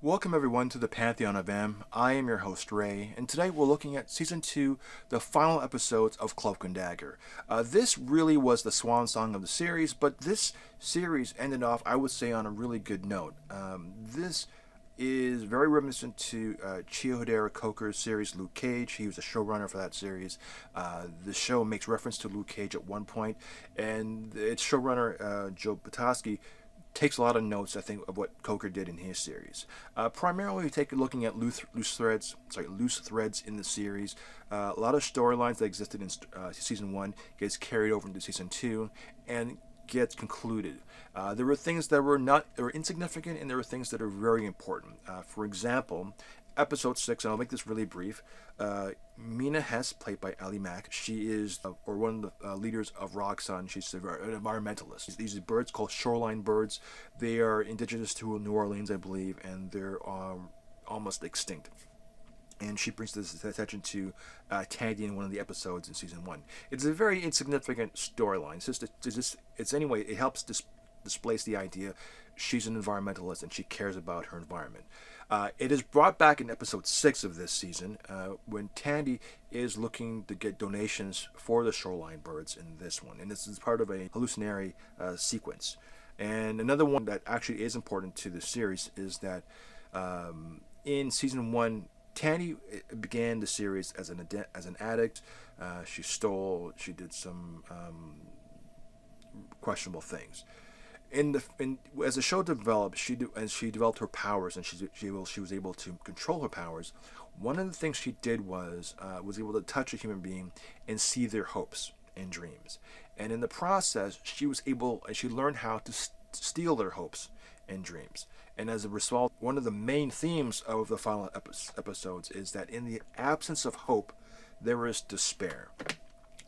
Welcome everyone to the Pantheon of M. I am your host Ray, and today we're looking at season 2, the final episodes of Cloak and Dagger. This really was the swan song of the series, but this series ended off, I would say, on a really good note. This is very reminiscent to Chiyodera Coker's series Luke Cage. He was a showrunner for that series. The show makes reference to Luke Cage at one point, and its showrunner Joe Petoskey takes a lot of notes, I think, of what Coker did in his series. Primarily, we take a looking at loose threads in the series. A lot of storylines that existed in season one gets carried over into season two, and gets concluded. There were things that were insignificant, and there were things that are very important. For example, episode 6, and I'll make this really brief. Mina Hess, played by Ali Mack, she is or one of the leaders of Roxxon. She's an environmentalist. These are birds called shoreline birds. They are indigenous to New Orleans, I believe, and they're almost extinct. And she brings this attention to Tandy in one of the episodes in season one. It's a very insignificant storyline. It helps displace the idea she's an environmentalist and she cares about her environment. It is brought back in episode 6 of this season when Tandy is looking to get donations for the shoreline birds in this one. And this is part of a hallucinatory sequence. And another one that actually is important to the series is that in season 1, Tandy began the series as an addict. She did some questionable things. As the show developed, she developed her powers, and she was able to control her powers. One of the things she did was able to touch a human being and see their hopes and dreams. And in the process, she learned how to steal their hopes and dreams. And as a result, one of the main themes of the final episodes is that in the absence of hope, there is despair.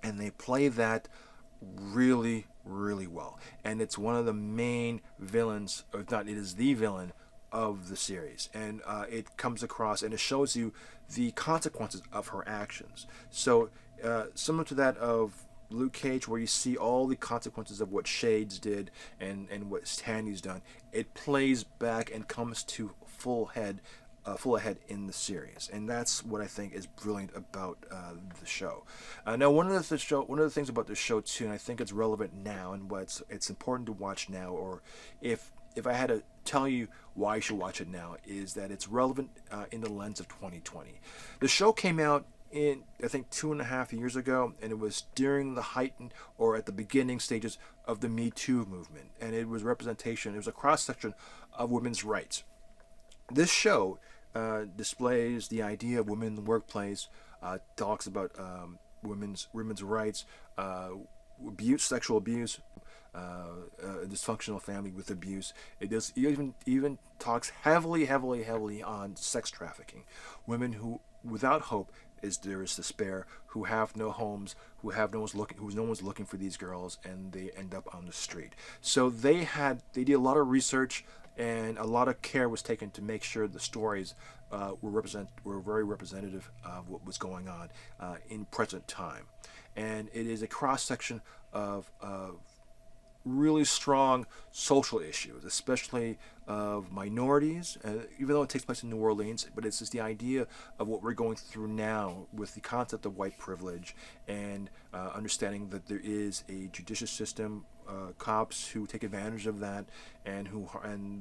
And they play that really, really well. And it's one of the main villains, or if not, it is the villain of the series. And it comes across and it shows you the consequences of her actions. So, similar to that of Luke Cage, where you see all the consequences of what Shades did and what Tandy's done, it plays back and comes to full ahead in the series, and that's what I think is brilliant about the show. Now, one of the things about the show too, and I think it's relevant now, and it's important to watch now, or if I had to tell you why you should watch it now, is that it's relevant in the lens of 2020. The show came out in, I think, 2.5 years ago, and it was during the heightened or at the beginning stages of the Me Too movement, and it was representation. It was a cross section of women's rights. This show displays the idea of women in the workplace, talks about women's rights, sexual abuse, a dysfunctional family with abuse. It does even talks heavily on sex trafficking. Women who, without hope, there is despair, who have no homes, who no one's looking for these girls, and they end up on the street. So they did a lot of research, and a lot of care was taken to make sure the stories were very representative of what was going on in present time. And it is a cross section of really strong social issues, especially of minorities, even though it takes place in New Orleans, but it's just the idea of what we're going through now with the concept of white privilege and understanding that there is a judicial system, cops who take advantage of that, and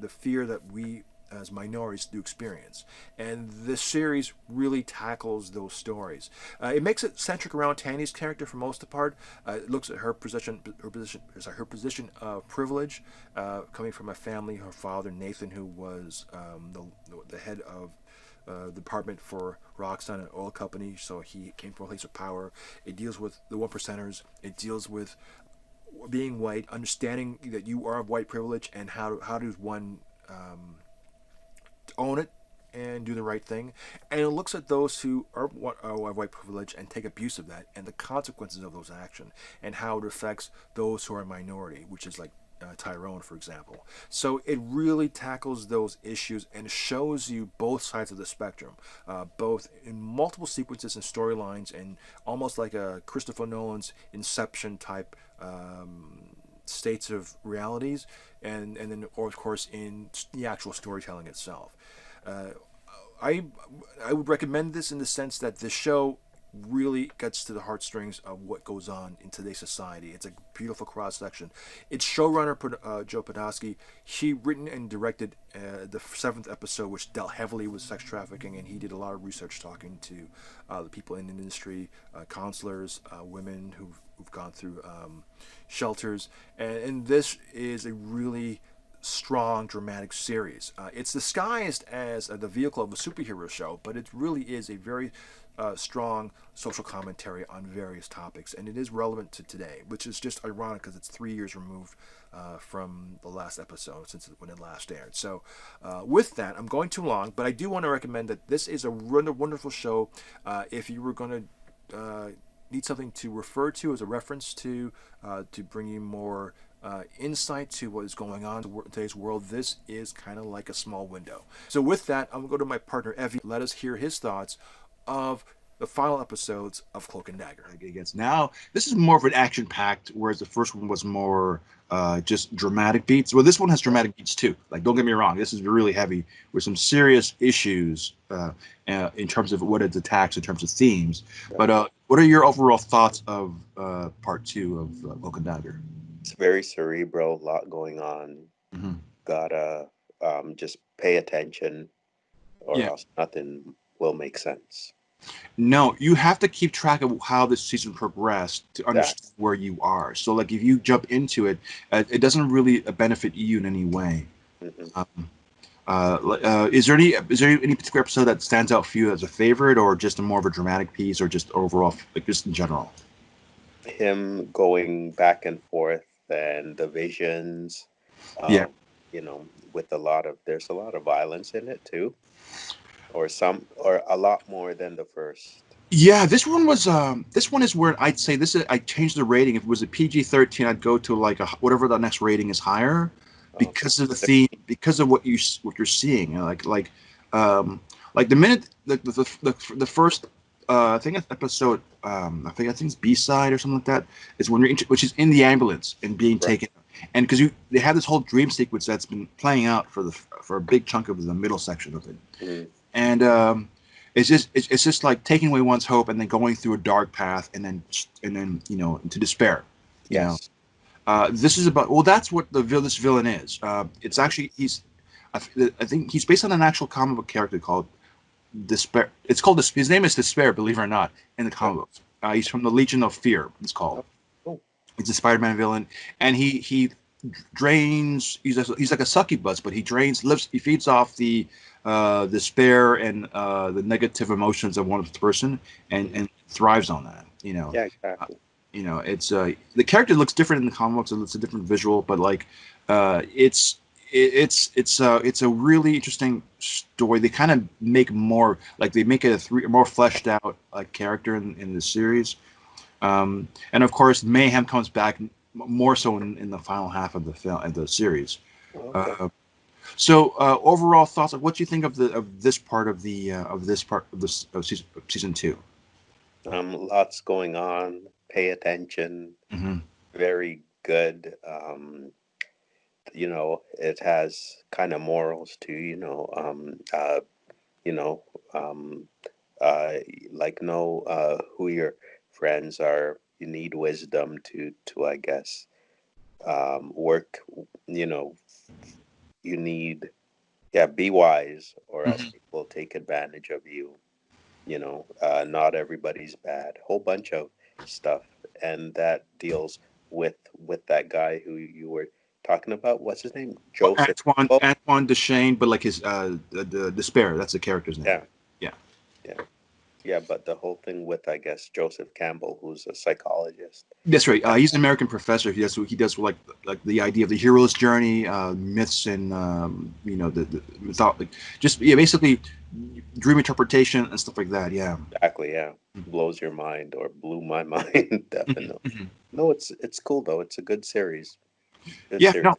the fear that we as minorities do experience. And this series really tackles those stories. It makes it centric around Tandy's character for most of the part. It looks at her position of privilege, coming from a family. Her father, Nathan, who was the head of the department for Roxxon, an oil company, so he came from a place of power. It deals with the one percenters. It deals with being white, understanding that you are of white privilege, and how does one own it and do the right thing. And it looks at those who are white privilege and take abuse of that, and the consequences of those actions, and how it affects those who are a minority, which is like Tyrone, for example. So it really tackles those issues and shows you both sides of the spectrum, both in multiple sequences and storylines, and almost like a Christopher Nolan's Inception type states of realities, and then, of course, in the actual storytelling itself. Uh, I I would recommend this in the sense that this show really gets to the heartstrings of what goes on in today's society. It's a beautiful cross section. Its showrunner Joe Podolsky, he written and directed the seventh episode, which dealt heavily with sex trafficking, and he did a lot of research talking to the people in the industry, counselors, women who've gone through shelters, and this is a really strong dramatic series. It's disguised as the vehicle of a superhero show, but it really is a very strong social commentary on various topics, and it is relevant to today, which is just ironic because it's 3 years removed from the last episode since when it last aired. So, with that, I'm going too long, but I do want to recommend that this is a wonderful show. If you were going to need something to refer to as a reference to bring you more insight to what is going on in today's world, this is kind of like a small window. So with that, I'm going to go to my partner Evie. Let us hear his thoughts of the final episodes of Cloak and Dagger. Against now, this is more of an action-packed, whereas the first one was more just dramatic beats. Well, this one has dramatic beats too. Like, don't get me wrong, this is really heavy with some serious issues in terms of what it attacks in terms of themes. But what are your overall thoughts of part two of Cloak and Dagger? It's very cerebral, a lot going on. Mm-hmm. Gotta just pay attention, or Yeah. else nothing will make sense. No, you have to keep track of how this season progressed to understand Yes. where you are. So, like, if you jump into it, it doesn't really benefit you in any way. Hmm. Is there any particular episode that stands out for you as a favorite, or just a more of a dramatic piece, or just overall, like just in general? Him going back and forth and the visions, Yeah, um, with there's a lot of violence in it too, or a lot more than the first. yeah. This one is where I'd say I changed the rating. If it was a PG-13, I'd go to like whatever the next rating is higher, Okay. because of the theme, because of what you're seeing. Um, like the minute the first I think it's episode I think it's B-side or something like that is when which is in the ambulance and being Right. taken, and because they have this whole dream sequence that's been playing out for a big chunk of the middle section of it, Mm. and it's just like taking away one's hope and then going through a dark path and then into despair. You know, Yes. this is about, well, that's what this villain is. It's actually I think he's based on an actual comic book character called Despair. It's called his name is Despair, believe it or not, in the comic books. He's from the Legion of Fear. It's called. Oh, cool. He's a Spider-Man villain, and he drains. He's like a succubus, but he feeds off the despair and the negative emotions of one person, and thrives on that. Yeah, exactly. It's the character looks different in the comic books. It's a different visual, but like it's a really interesting story. They kind of make more like they make it a more fleshed out like character in the series. And of course, Mayhem comes back more so in the final half of the film of the series. Okay. So overall thoughts, like what do you think of this part of this of season two? Lots going on. Pay attention. Mm-hmm. Very good. It has kind of morals too. You know, um, uh, like know who your friends are. You need wisdom to I guess work. You know, you need be wise, or else Mm-hmm. people will take advantage of you. Not everybody's bad. Whole bunch of stuff, and that deals with that guy who you were talking about. What's his name? Joseph. Oh, Antoine Deshane, but like his the Despair. That's the character's name. yeah, Yeah. yeah, yeah. But the whole thing with, I guess, Joseph Campbell, who's a psychologist. That's right. Uh, He's an American professor. He does like the idea of the hero's journey, myths, and the mythology, just yeah, basically dream interpretation and stuff like that. Yeah. exactly. Yeah, blows your mind, or blew my mind. Mhm, Definitely. mhm. No, it's cool though. It's a good series. Good Yeah. series. No.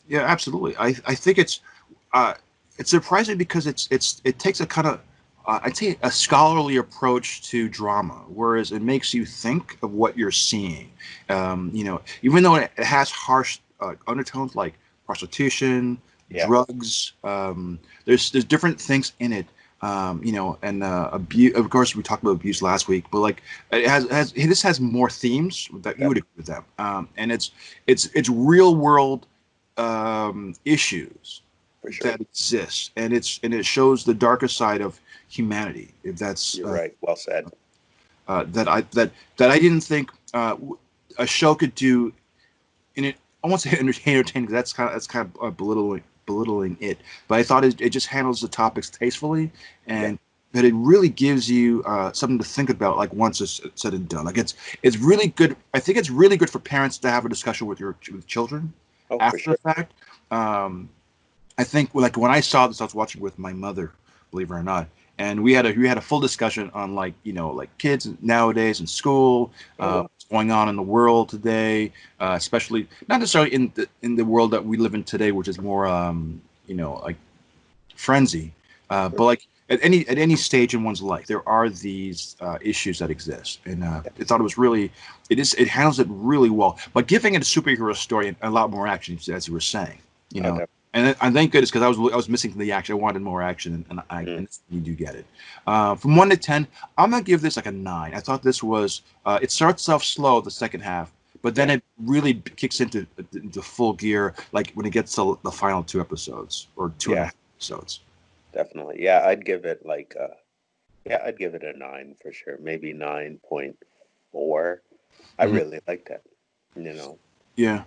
Yeah. Absolutely. I think uh, it's surprising because it takes a kind of I'd say a scholarly approach to drama, whereas it makes you think of what you're seeing. Even though it has harsh undertones like prostitution, Yeah. drugs. There's different things in it. And abuse. Of course, we talked about abuse last week, but like this has more themes that you would agree with them. And it's real world issues For sure. that exist, and it shows the darker side of humanity. If that's You're right. Well said. that I didn't think a show could do. In it, I won't say entertaining because that's kind of belittling it. But I thought it just handles the topics tastefully, and that it really gives you something to think about. Like once it's said and done, like it's really good. I think it's really good for parents to have a discussion with with children after the fact. I think like when I saw this, I was watching with my mother, believe it or not, and we had a full discussion on like kids nowadays in school, what's going on in the world today, especially not necessarily in the world that we live in today, which is more like frenzy, but like at any stage in one's life, there are these issues that exist, and I thought it handles it really well, but giving it a superhero story and a lot more action, as you were saying, And I thank goodness because I was missing the action. I wanted more action, and you do get it. From 1 to 10, I'm gonna give this like a 9. I thought this was it starts off slow the second half, but then it really kicks into full gear like when it gets to the final 2 episodes or 2.5 episodes. Definitely. Yeah, I'd give it I'd give it a 9 for sure. Maybe 9.4. I really liked it. Yeah.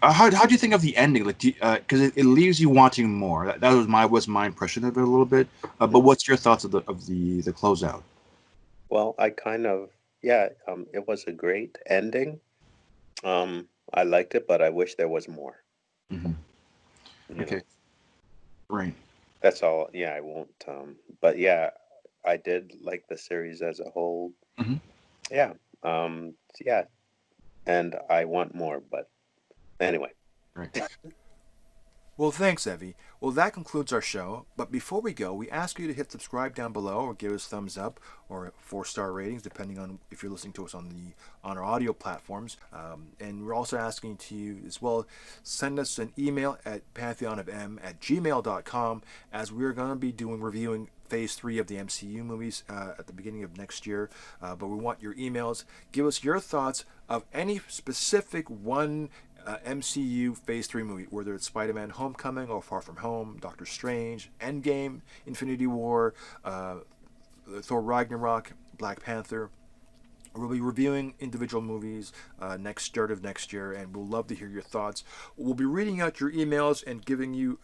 How do you think of the ending? Like, because it leaves you wanting more. That was my impression of it a little bit. But what's your thoughts of the closeout? Well, I kind of it was a great ending. I liked it, but I wish there was more. Okay. Right. That's all. Yeah, I won't. But yeah, I did like the series as a whole. Yeah. Yeah, and I want more, but anyway. Right. Well, thanks, Evie. Well, that concludes our show. But before we go, we ask you to hit subscribe down below, or give us thumbs up, or 4-star ratings, depending on if you're listening to us on our audio platforms. And we're also asking to you as well, send us an email at pantheonofm@gmail.com, as we're going to be reviewing Phase 3 of the MCU movies at the beginning of next year. But we want your emails. Give us your thoughts of any specific one MCU Phase 3 movie, whether it's Spider-Man Homecoming or Far From Home, Doctor Strange, Endgame, Infinity War, Thor Ragnarok, Black Panther. We'll be reviewing individual movies start of next year, and we'll love to hear your thoughts. We'll be reading out your emails and giving you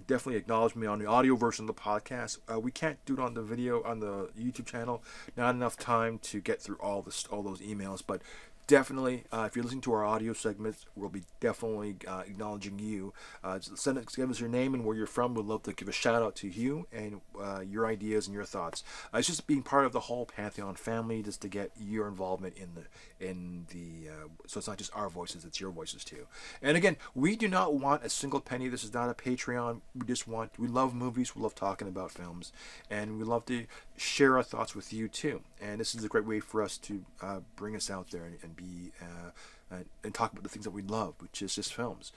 definitely acknowledgement on the audio version of the podcast. We can't do it on the video on the YouTube channel. Not enough time to get through all those emails, but definitely, if you're listening to our audio segments, we'll be definitely acknowledging you. Give us your name and where you're from. We'd love to give a shout out to you and your ideas and your thoughts. It's just being part of the whole Pantheon family, just to get your involvement in the. So it's not just our voices; it's your voices too. And again, we do not want a single penny. This is not a Patreon. We love movies. We love talking about films, and we love to share our thoughts with you too. And this is a great way for us to bring us out there and be and talk about the things that we love, which is just films.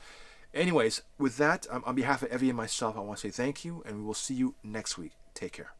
Anyways, with that, on behalf of Evie and myself, I want to say thank you, and we will see you next week. Take care.